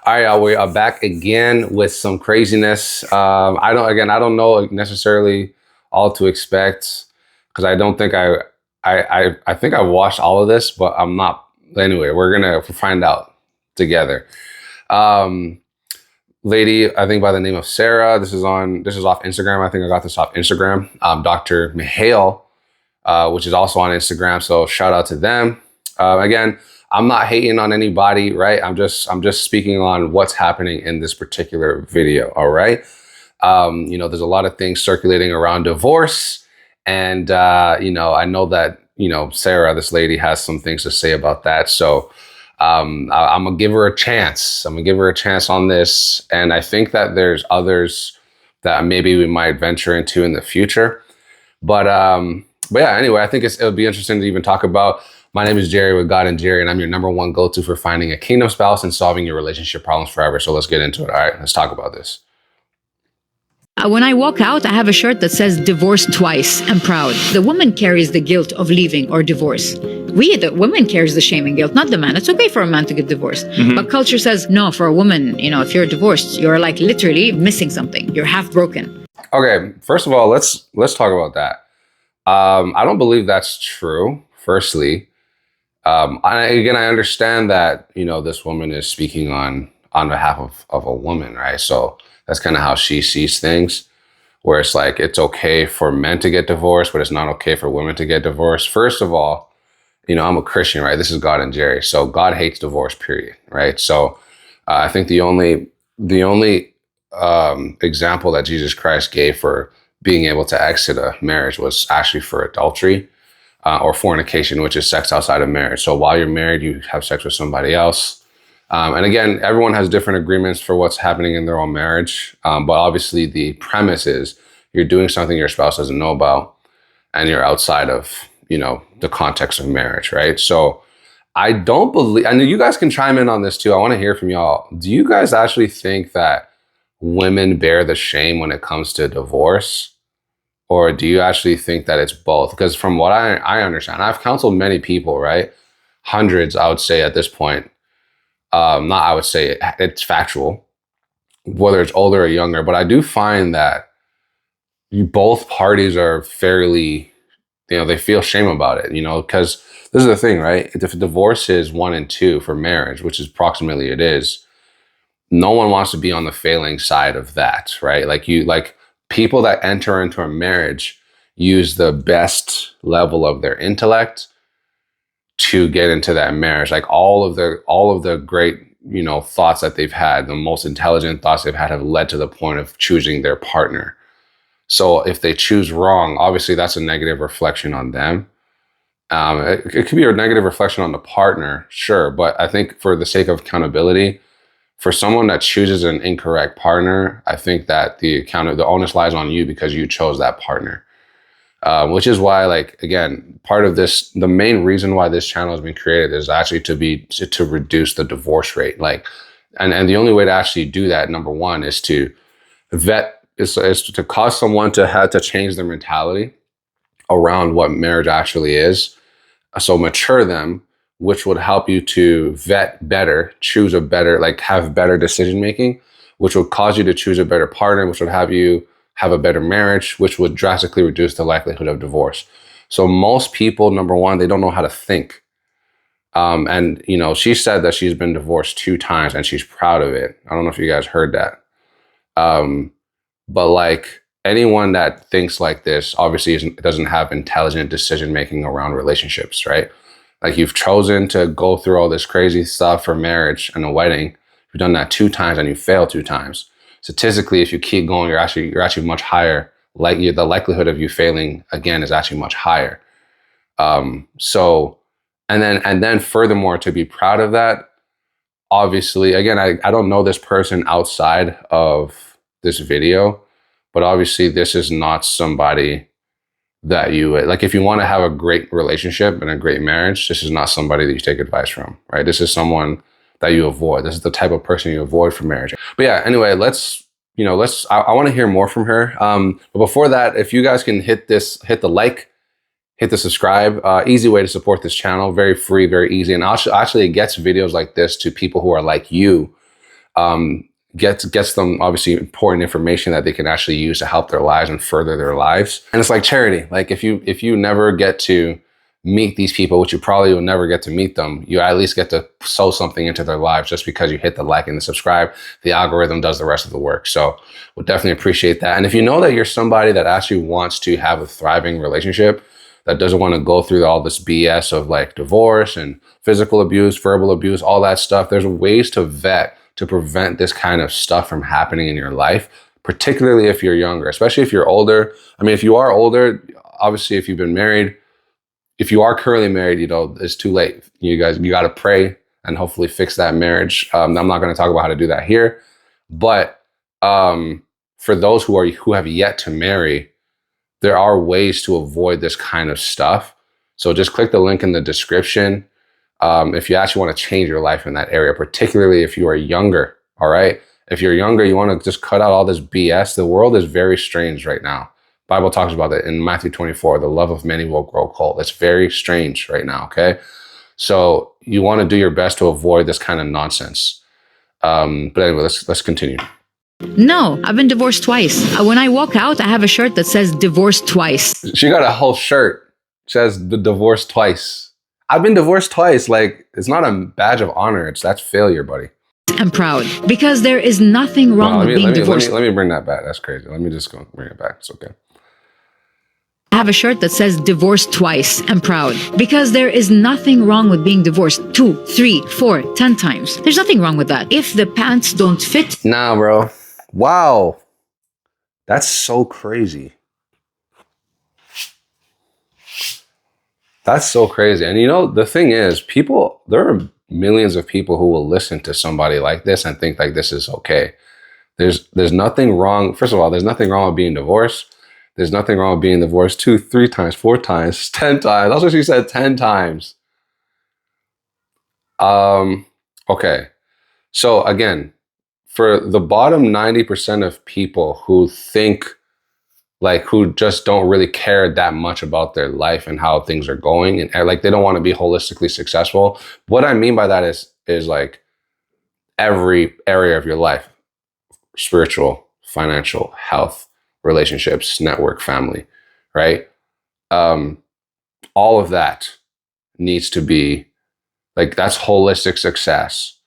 All right, we are back again with some craziness. I don't know necessarily all to expect because I don't think I think I watched all of this, but I'm not. Anyway, we're gonna find out together. Um, Lady, I think by the name of Sarah. This is off Instagram. I think I got this off Instagram. Dr. Mihail, which is also on Instagram. So shout out to them. Again, I'm not hating on anybody, right? I'm just speaking on what's happening in this particular video. All right. There's a lot of things circulating around divorce, and I know that Sarah, this lady, has some things to say about that. So I'm gonna give her a chance. I'm gonna give her a chance on this, and I think that there's others that maybe we might venture into in the future. But yeah, anyway, I think it'll be interesting to even talk about. My name is Jerry with God and Jerry, and I'm your number one go-to for finding a kingdom spouse and solving your relationship problems forever. So let's get into it. All right, let's talk about this. When I walk out, I have a shirt that says divorced twice. I'm proud. The woman carries the guilt of leaving or divorce. The woman carries the shame and guilt, not the man. It's okay for a man to get divorced. But culture says, no, for a woman, if you're divorced, you're like literally missing something. You're half broken. Okay, first of all, let's talk about that. I don't believe that's true, firstly. I understand that, this woman is speaking on behalf of a woman, right? So that's kind of how she sees things, where it's like, it's okay for men to get divorced, but it's not okay for women to get divorced. First of all, I'm a Christian, right? This is God and Jerry. So God hates divorce, period, right? So I think the only example that Jesus Christ gave for being able to exit a marriage was actually for adultery. Or fornication, which is sex outside of marriage. So while you're married, you have sex with somebody else. And again, everyone has different agreements for what's happening in their own marriage. But obviously the premise is you're doing something your spouse doesn't know about, and you're outside of, the context of marriage, right? So I don't believe, and you guys can chime in on this too. I want to hear from y'all. Do you guys actually think that women bear the shame when it comes to divorce? Or do you actually think that it's both? Because from what I understand, I've counseled many people, right? Hundreds, I would say at this point. Not I would say it's factual, whether it's older or younger. But I do find that both parties are fairly, they feel shame about it, because this is the thing, right? If divorce is 1 and 2 for marriage, which is approximately it is, no one wants to be on the failing side of that, right? Like people that enter into a marriage use the best level of their intellect to get into that marriage. Like all of the great, thoughts that they've had, the most intelligent thoughts they've had have led to the point of choosing their partner. So if they choose wrong, obviously that's a negative reflection on them. It could be a negative reflection on the partner, sure. But I think for the sake of accountability, for someone that chooses an incorrect partner, I think that the onus lies on you because you chose that partner. Which is why, again, part of this, the main reason why this channel has been created is actually to reduce the divorce rate. And the only way to actually do that, number one, is to is to cause someone to have to change their mentality around what marriage actually is. So mature them, which would help you to vet better, choose a better, have better decision making, which would cause you to choose a better partner, which would have you have a better marriage, which would drastically reduce the likelihood of divorce. So most people, number one, they don't know how to think. And she said that she's been divorced 2 times and she's proud of it. I don't know if you guys heard that. But anyone that thinks like this obviously doesn't have intelligent decision making around relationships, right? You've chosen to go through all this crazy stuff for marriage and a wedding. You've done that 2 times and you failed 2 times. Statistically, if you keep going, you're actually much higher. The likelihood of you failing again is actually much higher. So, and then furthermore, to be proud of that, obviously, again, I don't know this person outside of this video, but obviously this is not somebody that you if you want to have a great relationship and a great marriage, this is not somebody that you take advice from, right? This is someone that you avoid. This is the type of person you avoid for marriage. But yeah, anyway, I want to hear more from her. But before that, if you guys can hit the like, hit the subscribe, easy way to support this channel, very free, very easy. And actually it gets videos like this to people who are like you, Gets them obviously important information that they can actually use to help their lives and further their lives. And it's like charity. Like if you never get to meet these people, which you probably will never get to meet them, you at least get to sow something into their lives just because you hit the like and the subscribe. The algorithm does the rest of the work. So we'll definitely appreciate that. And if you know that you're somebody that actually wants to have a thriving relationship, that doesn't want to go through all this BS of like divorce and physical abuse, verbal abuse, all that stuff, there's ways to vet to prevent this kind of stuff from happening in your life, particularly if you're younger, especially if you're older. I mean, if you are older, obviously, if you've been married, if you are currently married, it's too late. You got to pray and hopefully fix that marriage. I'm not going to talk about how to do that here, but for those who have yet to marry, there are ways to avoid this kind of stuff. So just click the link in the description. If you actually want to change your life in that area, particularly if you are younger, all right? If you're younger, you want to just cut out all this BS. The world is very strange right now. Bible talks about that in Matthew 24, the love of many will grow cold. It's very strange right now, okay? So you want to do your best to avoid this kind of nonsense. But anyway, let's continue. No, I've been divorced twice. When I walk out, I have a shirt that says divorced twice. She got a whole shirt. It says the divorce twice. I've been divorced twice. Like, it's not a badge of honor. That's failure, buddy. I'm proud because there is nothing wrong with being divorced. Let me bring that back. That's crazy. Let me just go bring it back. It's okay. I have a shirt that says divorced twice. I'm proud because there is nothing wrong with being divorced 2, 3, 4, 10 times. There's nothing wrong with that. If the pants don't fit. Nah, bro. Wow. That's so crazy. That's so crazy. And the thing is, there are millions of people who will listen to somebody like this and think like this is okay. There's nothing wrong. First of all, there's nothing wrong with being divorced. There's nothing wrong with being divorced 2, 3 times, 4 times, 10 times. That's what she said, 10 times. Okay. So again, for the bottom 90% of people who think who just don't really care that much about their life and how things are going, and like they don't want to be holistically successful. What I mean by that is like every area of your life: spiritual, financial, health, relationships, network, family, right? All of that needs to be like, that's holistic success.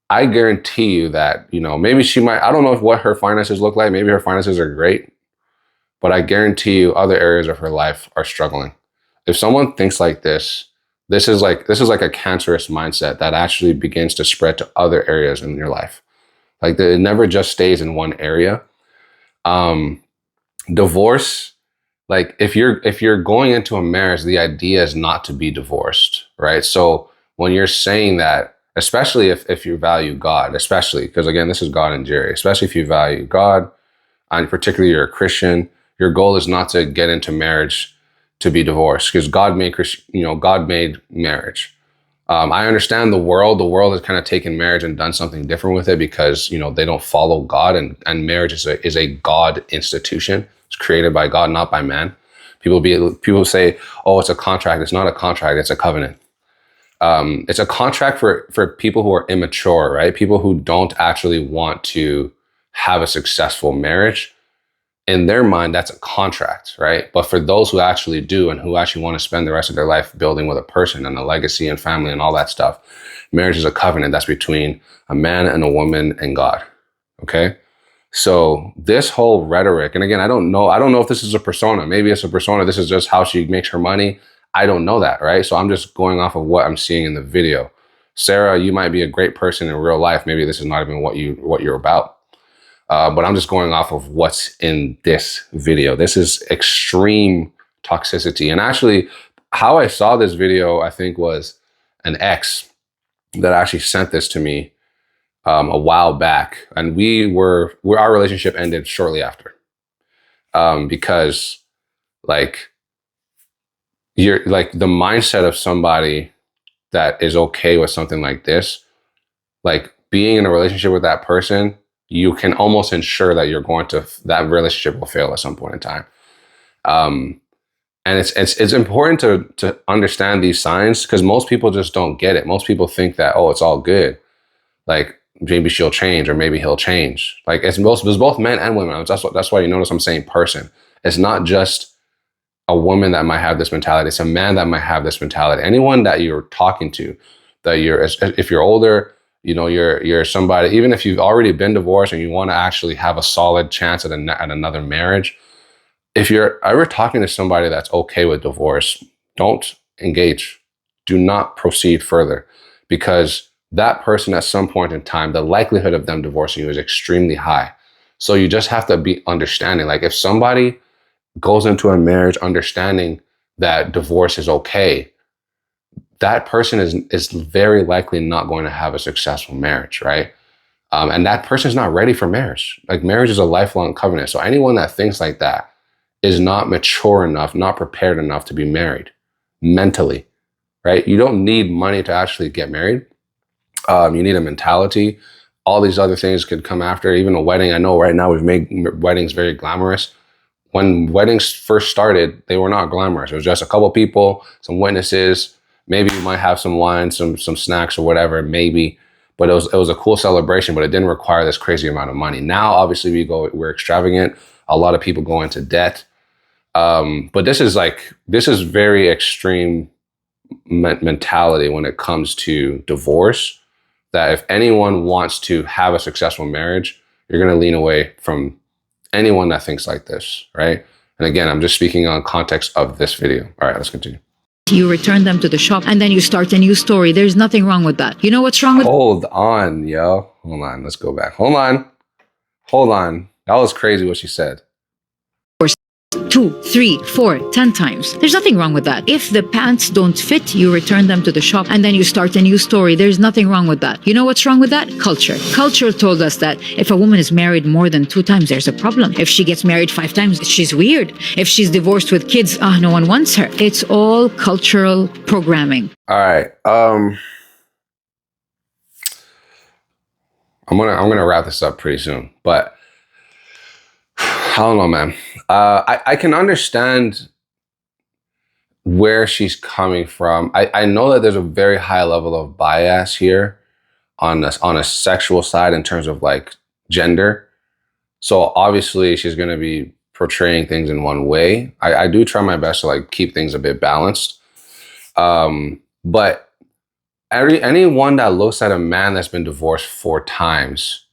I guarantee you that, maybe she might, I don't know what her finances look like. Maybe her finances are great. But I guarantee you other areas of her life are struggling. If someone thinks like this is like a cancerous mindset that actually begins to spread to other areas in your life. Like it never just stays in one area. Divorce, like if you're going into a marriage, the idea is not to be divorced, right? So when you're saying that, especially if you value God, especially because again, this is God and Jerry, especially if you value God, and particularly you're a Christian, your goal is not to get into marriage to be divorced, because God made marriage. I understand the world has kind of taken marriage and done something different with it because, they don't follow God, and marriage is a God institution. It's created by God, not by man. People say, oh, it's a contract. It's not a contract. It's a covenant. It's a contract for people who are immature, right? People who don't actually want to have a successful marriage. In their mind, that's a contract, right? But for those who actually do and who actually want to spend the rest of their life building with a person and a legacy and family and all that stuff, marriage is a covenant that's between a man and a woman and God, okay? So this whole rhetoric, and again, I don't know if this is a persona. Maybe it's a persona. This is just how she makes her money. I don't know that, right? So I'm just going off of what I'm seeing in the video. Sarah, you might be a great person in real life. Maybe this is not even what you're about. But I'm just going off of what's in this video. This is extreme toxicity. And actually, how I saw this video, I think, was an ex that actually sent this to me a while back. And our relationship ended shortly after. Because you're like the mindset of somebody that is okay with something like this, like being in a relationship with that person, you can almost ensure that that relationship will fail at some point in time. And it's important to understand these signs, because most people just don't get it. Most people think that, oh, it's all good. Like maybe she'll change or maybe he'll change. Like it's both men and women. That's why you notice I'm saying person. It's not just a woman that might have this mentality. It's a man that might have this mentality. Anyone that you're talking to, if you're older, you're somebody, even if you've already been divorced and you want to actually have a solid chance at another marriage, if you're ever talking to somebody that's okay with divorce, don't engage. Do not proceed further, because that person at some point in time, the likelihood of them divorcing you is extremely high. So you just have to be understanding. Like if somebody goes into a marriage understanding that divorce is okay, that person is very likely not going to have a successful marriage, right? And that person is not ready for marriage. Like marriage is a lifelong covenant. So anyone that thinks like that is not mature enough, not prepared enough to be married mentally, right? You don't need money to actually get married. You need a mentality. All these other things could come after, even a wedding. I know right now we've made weddings very glamorous. When weddings first started, they were not glamorous. It was just a couple people, some witnesses. Maybe you might have some wine, some snacks or whatever, maybe. But it was a cool celebration, but it didn't require this crazy amount of money. Now, obviously, we're extravagant. A lot of people go into debt. But this is very extreme mentality when it comes to divorce, that if anyone wants to have a successful marriage, you're going to lean away from anyone that thinks like this, right? And again, I'm just speaking on context of this video. All right, let's continue. You return them to the shop and then you start a new story. There's nothing wrong with that. You know what's wrong with— Hold on, yo. Hold on. Let's go back. Hold on. That was crazy what she said. 2, 3, 4, 10 times. There's nothing wrong with that. If the pants don't fit, you return them to the shop and then you start a new story. There's nothing wrong with that. You know what's wrong with that? Culture. Culture told us that if a woman is married more than 2 times, there's a problem. If she gets married 5 times, she's weird. If she's divorced with kids, no one wants her. It's all cultural programming. All right. I'm gonna wrap this up pretty soon, but I don't know, man. I can understand where she's coming from. I know that there's a very high level of bias here on a sexual side in terms of like gender. So obviously she's going to be portraying things in one way. I do try my best to like keep things a bit balanced. But anyone that looks at a man that's been divorced 4 times,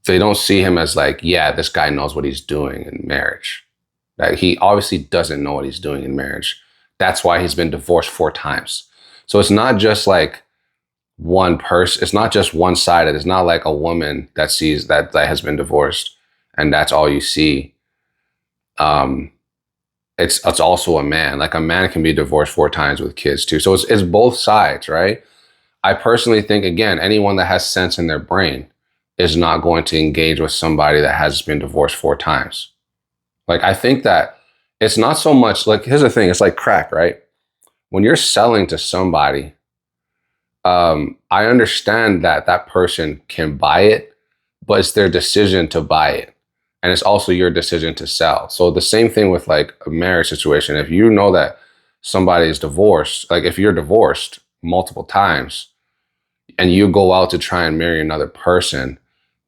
they don't see him as like, yeah, this guy knows what he's doing in marriage. Like he obviously doesn't know what he's doing in marriage. That's why he's been divorced 4 times. So it's not just like one person. It's not just one-sided. It's not like a woman that sees that has been divorced and that's all you see. It's also a man. Like a man can be divorced 4 times with kids too. So it's both sides, right? I personally think, again, anyone that has sense in their brain is not going to engage with somebody that has been divorced 4 times. Like, I think that it's not so much like, here's the thing. It's like crack, right? When you're selling to somebody, I understand that that person can buy it, but it's their decision to buy it. And it's also your decision to sell. So the same thing with like a marriage situation. If you know that somebody is divorced, like if you're divorced multiple times and you go out to try and marry another person,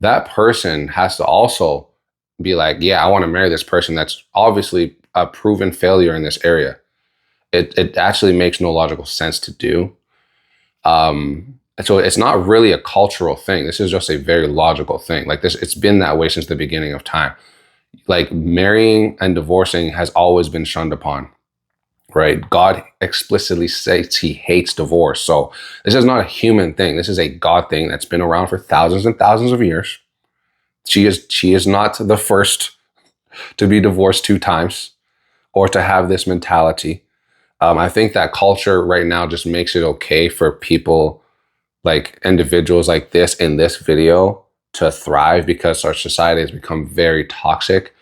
that person has to also be like, yeah, I want to marry this person that's obviously a proven failure in this area. It actually makes no logical sense to do. So it's not really a cultural thing. This is just a very logical thing. Like this, it's been that way since the beginning of time. Like marrying and divorcing has always been shunned upon, right? God explicitly states he hates divorce. So this is not a human thing. This is a God thing that's been around for thousands and thousands of years. She is not the first to be divorced 2 times or to have this mentality. I think that culture right now just makes it okay for people, like individuals like this in this video, to thrive because our society has become very toxic.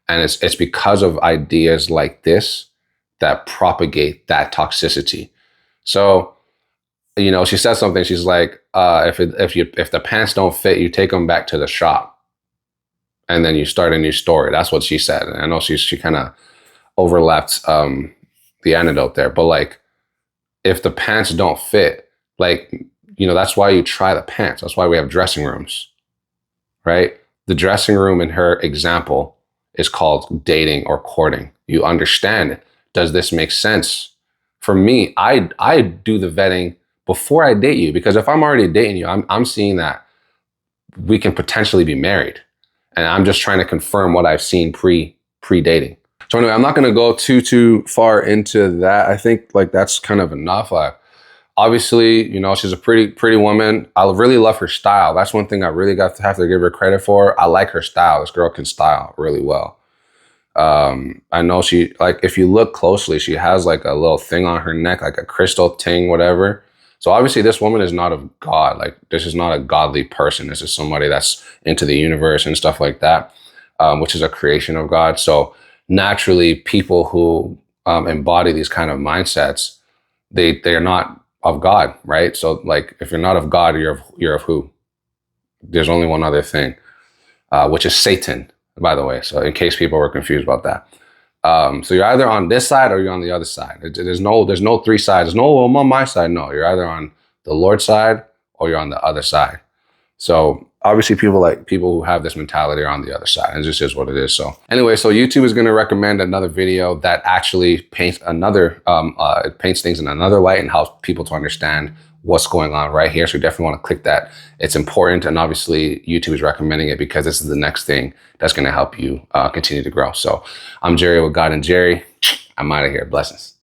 And it's because of ideas like this that propagate that toxicity. So, you know, she said something. She's like, if the pants don't fit, you take them back to the shop and then you start a new story. That's what she said. And I know she kind of overlapped the antidote there, but like, if the pants don't fit, like, that's why you try the pants. That's why we have dressing rooms, right? The dressing room in her example is called dating or courting. You understand, does this make sense? For me, I do the vetting before I date you, because if I'm already dating you, I'm seeing that we can potentially be married. And I'm just trying to confirm what I've seen pre-dating. So anyway, I'm not going to go too far into that. I think like that's kind of enough. Obviously, she's a pretty woman. I really love her style. That's one thing I really have to give her credit for. I like her style. This girl can style really well. I know she, like, if you look closely, she has like a little thing on her neck, like a crystal ting, whatever. So obviously this woman is not of God. Like, this is not a godly person. This is somebody that's into the universe and stuff like that, which is a creation of God. So naturally, people who embody these kind of mindsets, they are not of God, right? So like, if you're not of God, you're of who? There's only one other thing, which is Satan, by the way. So in case people were confused about that. So you're either on this side or you're on the other side. There's no three sides. There's no, well, I'm on my side. No, you're either on the Lord's side or you're on the other side. So obviously people who have this mentality are on the other side. It just is what it is. So anyway, so YouTube is going to recommend another video that actually paints it paints things in another light and helps people to understand what's going on right here. So you definitely want to click that. It's important. And obviously YouTube is recommending it because this is the next thing that's going to help you continue to grow. So I'm Jerry with God and Jerry. I'm out of here. Blessings.